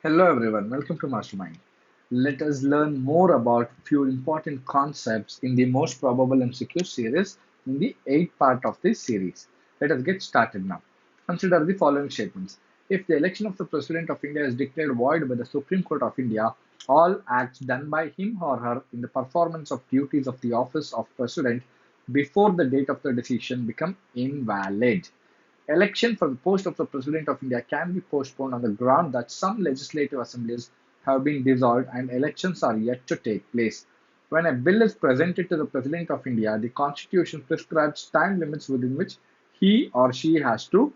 Hello everyone, welcome to Mastermind. Let us learn more about few important concepts in the most probable MCQ series in the 8th part of this series. Let us get started now. Consider the following statements. If the election of the President of India is declared void by the Supreme Court of India, all acts done by him or her in the performance of duties of the office of President before the date of the decision become invalid. Election for the post of the President of India can be postponed on the ground that some legislative assemblies have been dissolved and elections are yet to take place. When a bill is presented to the President of India, the Constitution prescribes time limits within which he or she has to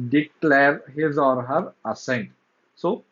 declare his or her assent. So,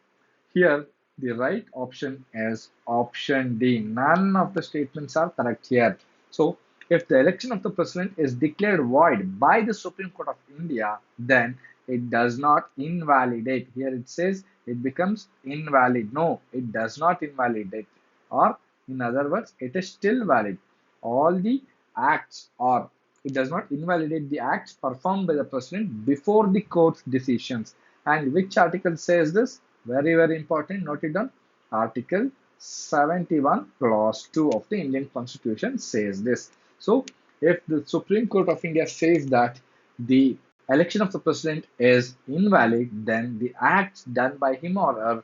here the right option is option D. None of the statements are correct here. So, if the election of the president is declared void by the Supreme Court of India, then it does not invalidate. Here it says it becomes invalid. No, it does not invalidate. Or, in other words, it is still valid. All the acts, or it does not invalidate the acts performed by the president before the court's decisions. And which article says this? Very, very important. Note it down. Article 71 clause 2 of the Indian Constitution says this. So, if the Supreme Court of India says that the election of the president is invalid, then the acts done by him or her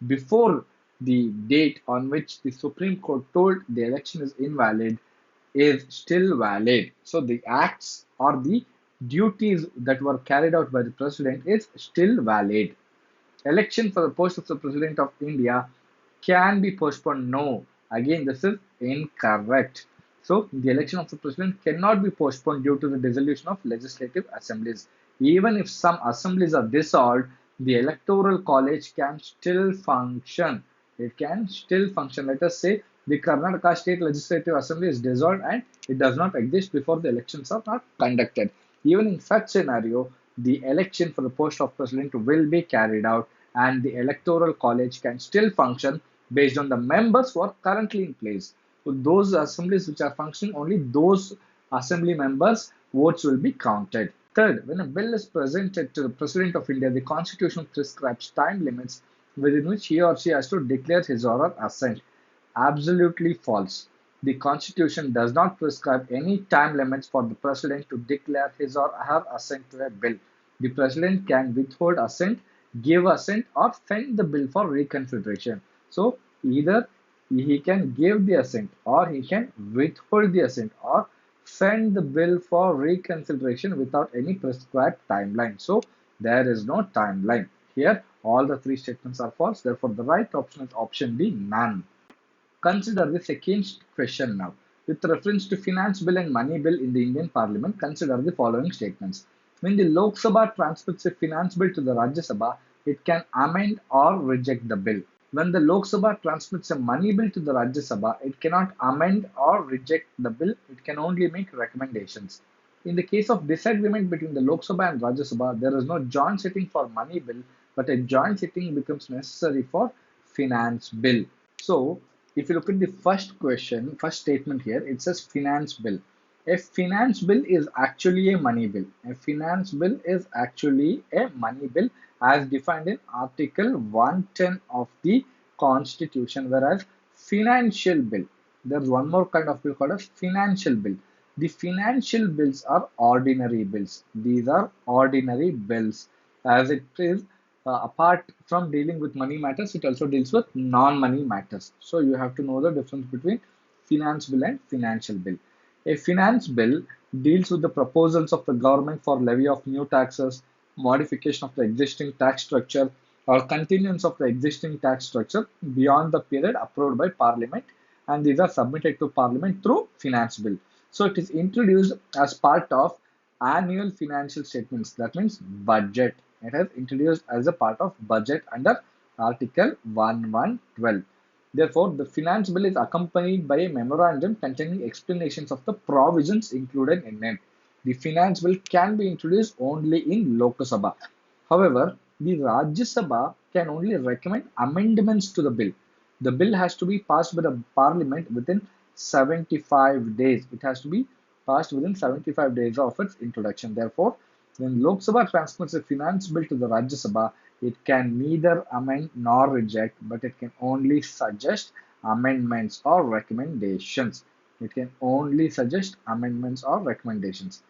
before the date on which the Supreme Court told the election is invalid is still valid. So the acts or the duties that were carried out by the president is still valid. Election for the post of the President of India can be postponed. No, again, this is incorrect. So, the election of the President cannot be postponed due to the dissolution of legislative assemblies. Even if some assemblies are dissolved, the Electoral College can still function. It can still function. Let us say the Karnataka State Legislative Assembly is dissolved and it does not exist before the elections are not conducted. Even in such scenario, the election for the post of president will be carried out and the electoral college can still function based on the members who are currently in place. So those assemblies which are functioning, only those assembly members' votes will be counted. Third, when a bill is presented to the President of India, the Constitution prescribes time limits within which he or she has to declare his or her assent. Absolutely false. The Constitution does not prescribe any time limits for the President to declare his or her assent to a bill. The President can withhold assent, give assent, or send the bill for reconsideration. So, either he can give the assent, or he can withhold the assent, or send the bill for reconsideration without any prescribed timeline. So, there is no timeline. Here, all the three statements are false. Therefore, the right option is option D, none. Consider the second question now. With reference to Finance Bill and Money Bill in the Indian Parliament, consider the following statements. When the Lok Sabha transmits a Finance Bill to the Rajya Sabha, it can amend or reject the bill. When the Lok Sabha transmits a Money Bill to the Rajya Sabha, it cannot amend or reject the bill, it can only make recommendations. In the case of disagreement between the Lok Sabha and Rajya Sabha, there is no joint sitting for Money Bill, but a joint sitting becomes necessary for Finance Bill. So, if you look at the first question, first statement here, it says finance bill. A finance bill is actually a money bill. A finance bill is actually a money bill as defined in Article 110 of the Constitution, whereas financial bill, there's one more kind of bill called as financial bill. The financial bills are ordinary bills. These are ordinary bills as it is apart from dealing with money matters, it also deals with non-money matters. So you have to know the difference between finance bill and financial bill. A finance bill deals with the proposals of the government for levy of new taxes, modification of the existing tax structure, or continuance of the existing tax structure beyond the period approved by Parliament, and these are submitted to Parliament through finance bill. So it is introduced as part of annual financial statements. That means budget. It has introduced as a part of budget under Article 1112. Therefore, the finance bill is accompanied by a memorandum containing explanations of the provisions included in it. The finance bill can be introduced only in Lok Sabha. However, the Rajya Sabha can only recommend amendments to the bill. The bill has to be passed by the Parliament within 75 days. It has to be passed within 75 days of its introduction. Therefore, when Lok Sabha transmits a finance bill to the Rajya Sabha, It can neither amend nor reject, but it can only suggest amendments or recommendations. It can only suggest amendments or recommendations.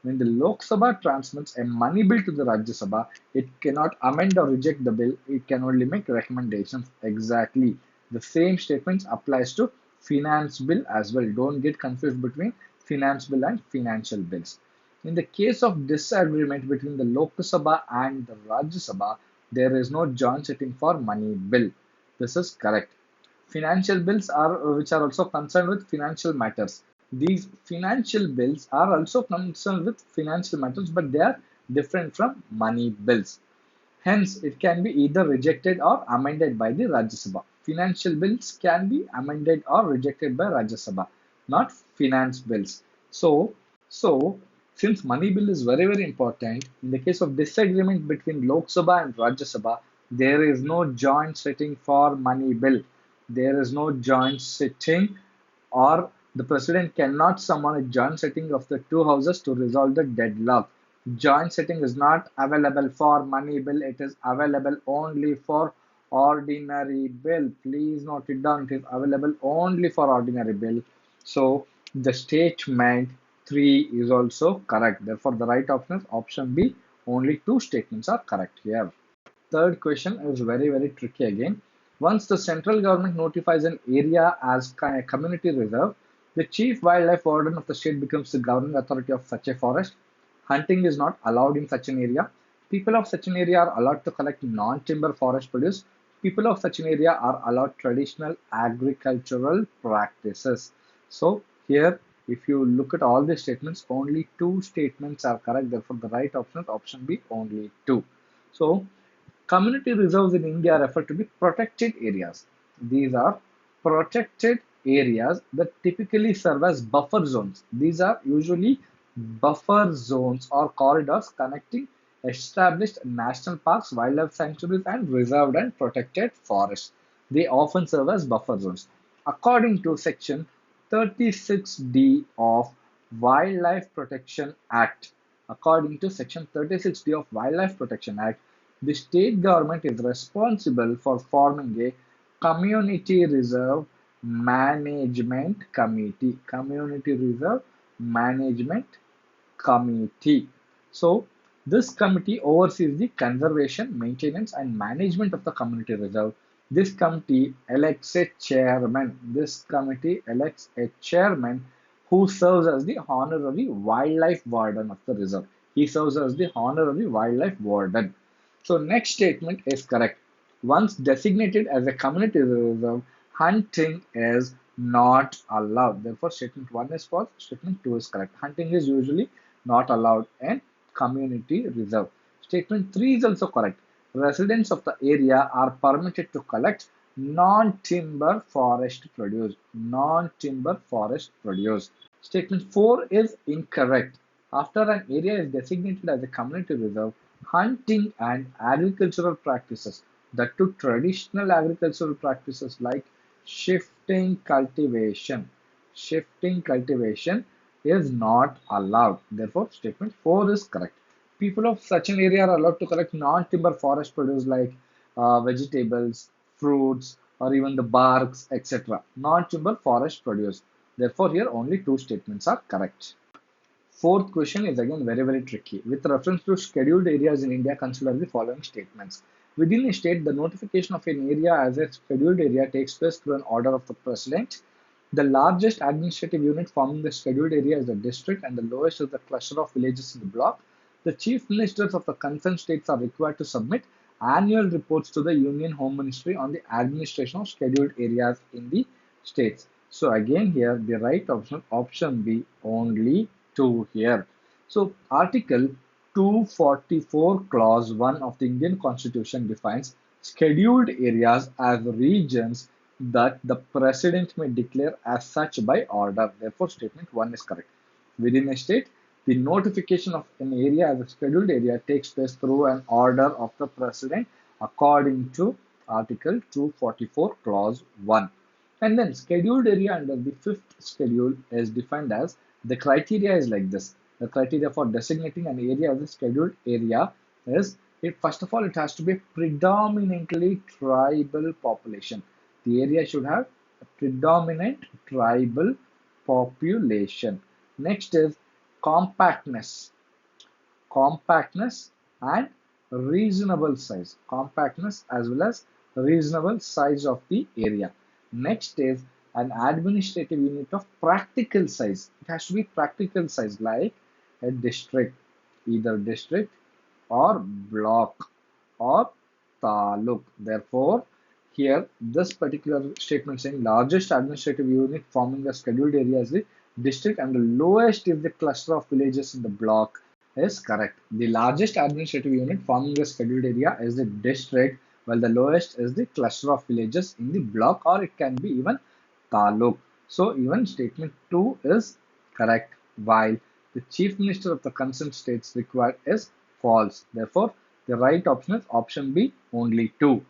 When the Lok Sabha transmits a money bill to the Rajya Sabha, it cannot amend or reject the bill. It can only make recommendations. Exactly. The same statements applies to finance bill as well. Don't get confused between finance bill and financial bills. In the case of disagreement between the Lok Sabha and the Rajya Sabha, there is no joint sitting for money bill. This is correct. Financial bills are which are also concerned with financial matters. These financial bills are also concerned with financial matters, but they are different from money bills. Hence, it can be either rejected or amended by the Rajya Sabha. Financial bills can be amended or rejected by Rajya Sabha, not finance bills. So, since money bill is very, very important, in the case of disagreement between Lok Sabha and Rajya Sabha, there is no joint sitting for money bill. There is no joint sitting, or the president cannot summon a joint sitting of the two houses to resolve the deadlock. Joint sitting is not available for money bill. It is available only for ordinary bill. Please note it down. It is available only for ordinary bill. So the statement 3 is also correct. Therefore, the right option is option B. Only two statements are correct here. Third question is very, very tricky again. Once the central government notifies an area as a community reserve, the chief wildlife warden of the state becomes the governing authority of such a forest. Hunting is not allowed in such an area. People of such an area are allowed to collect non-timber forest produce. People of such an area are allowed traditional agricultural practices. So here, if you look at all the statements, only two statements are correct. Therefore, the right option is option B, only two. So community reserves in India refer to be protected areas. These are protected areas that typically serve as buffer zones. These are usually buffer zones or corridors connecting established national parks, wildlife sanctuaries, and reserved and protected forests. They often serve as buffer zones. According to Section 36D of Wildlife Protection Act, according to Section 36D of Wildlife Protection Act, the state government is responsible for forming a community reserve management committee. Community reserve management committee. So, this committee oversees the conservation, maintenance, and management of the community reserve. This committee elects a chairman. This committee elects a chairman who serves as the honorary wildlife warden of the reserve. He serves as the honorary wildlife warden. So next statement is correct. Once designated as a community reserve, hunting is not allowed. Therefore, statement 1 is false, statement 2 is correct. Hunting is usually not allowed in community reserve. Statement 3 is also correct. Residents of the area are permitted to collect non-timber forest produce. Non-timber forest produce. Statement 4 is incorrect. After an area is designated as a community reserve, hunting and agricultural practices, that too traditional agricultural practices like shifting cultivation, shifting cultivation is not allowed. Therefore, statement 4 is correct. People of such an area are allowed to collect non-timber forest produce like vegetables, fruits, or even the barks, etc. Non-timber forest produce. Therefore, here only two statements are correct. Fourth question is again very, very tricky. With reference to scheduled areas in India, consider the following statements. Within a state, the notification of an area as a scheduled area takes place through an order of the president. The largest administrative unit forming the scheduled area is the district, and the lowest is the cluster of villages in the block. The chief ministers of the concerned states are required to submit annual reports to the Union Home Ministry on the administration of scheduled areas in the states. So again here the right option, option B, only 2 here. So Article 244 Clause 1 of the Indian Constitution defines scheduled areas as regions that the President may declare as such by order. Therefore, statement 1 is correct. Within a state, the notification of an area as a scheduled area takes place through an order of the President according to Article 244 Clause 1. And then scheduled area under the fifth schedule is defined as, the criteria is like this. The criteria for designating an area as a scheduled area is First of all, it has to be predominantly tribal population. The area should have a predominant tribal population. Next is compactness. Compactness and reasonable size. Compactness as well as reasonable size of the area. Next is an administrative unit of practical size. It has to be practical size like a district, either district or block or taluk. Therefore, here this particular statement saying largest administrative unit forming the scheduled area is the district and the lowest is the cluster of villages in the block is correct. The largest administrative unit forming the scheduled area is the district, while the lowest is the cluster of villages in the block, or it can be even taluk. So even statement 2 is correct, while the chief minister of the concerned states required is false. Therefore, the right option is option B, only 2.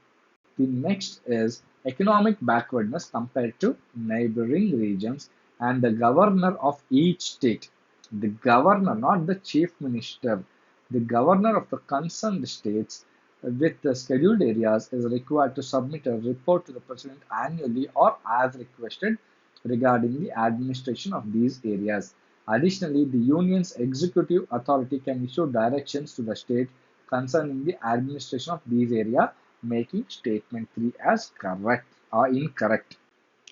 The next is economic backwardness compared to neighboring regions and the governor of each state. The governor, not the chief minister, the governor of the concerned states with the scheduled areas is required to submit a report to the president annually or as requested regarding the administration of these areas. Additionally, the union's executive authority can issue directions to the state concerning the administration of these areas, making statement 3 as correct or incorrect.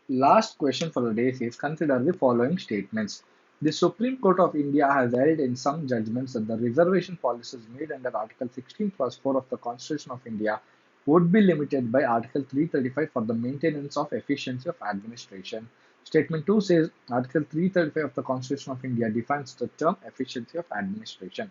Last question for the day says consider the following statements. The Supreme Court of India has held in some judgments that the reservation policies made under Article 16 plus 4 of the Constitution of India would be limited by Article 335 for the maintenance of efficiency of administration. Statement 2 says Article 335 of the Constitution of India defines the term efficiency of administration.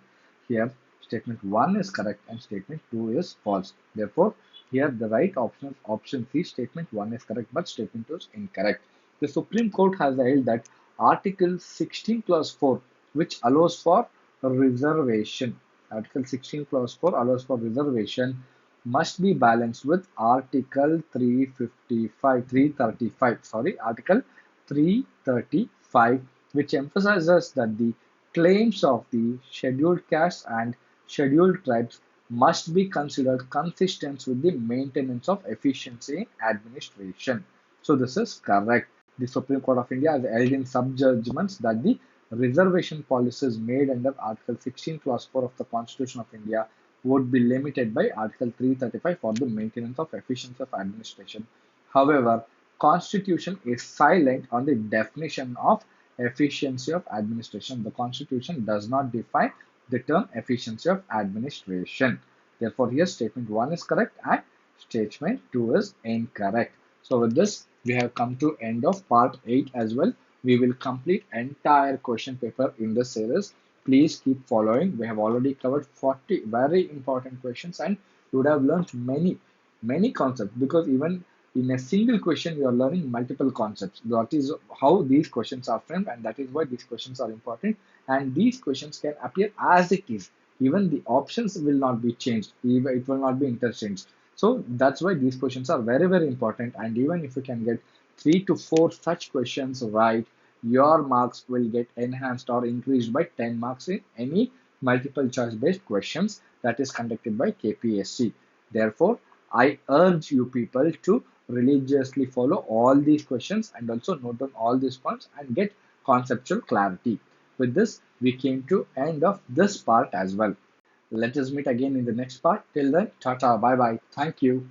Here, statement 1 is correct and statement 2 is false. Therefore, here the right option is option C, statement 1 is correct, but statement 2 is incorrect. The Supreme Court has held that Article 16 clause 4, which allows for reservation, Article 16 clause 4 allows for reservation, must be balanced with Article 335, which emphasizes that the claims of the scheduled castes and scheduled tribes must be considered consistent with the maintenance of efficiency in administration. So this is correct. The Supreme Court of India has held in some judgments that the reservation policies made under Article 16 clause 4 of the Constitution of India would be limited by Article 335 for the maintenance of efficiency of administration. However, Constitution is silent on the definition of efficiency of administration. The Constitution does not define the term efficiency of administration. Therefore, here statement 1 is correct and statement 2 is incorrect. So with this, we have come to end of part 8 as well. We will complete entire question paper in this series. Please keep following. We have already covered 40 very important questions and you would have learned many concepts, because even in a single question you are learning multiple concepts. That is how these questions are framed, and that is why these questions are important, and these questions can appear as it is. Even the options will not be changed, it will not be interchanged. So that's why these questions are very important, and even if you can get 3 to 4 such questions right, your marks will get enhanced or increased by 10 marks in any multiple choice based questions that is conducted by KPSC. Therefore, I urge you people to religiously follow all these questions and also note down all these points and get conceptual clarity. With this, we came to end of this part as well. Let us meet again in the next part. Till then, tata, bye bye. Thank you.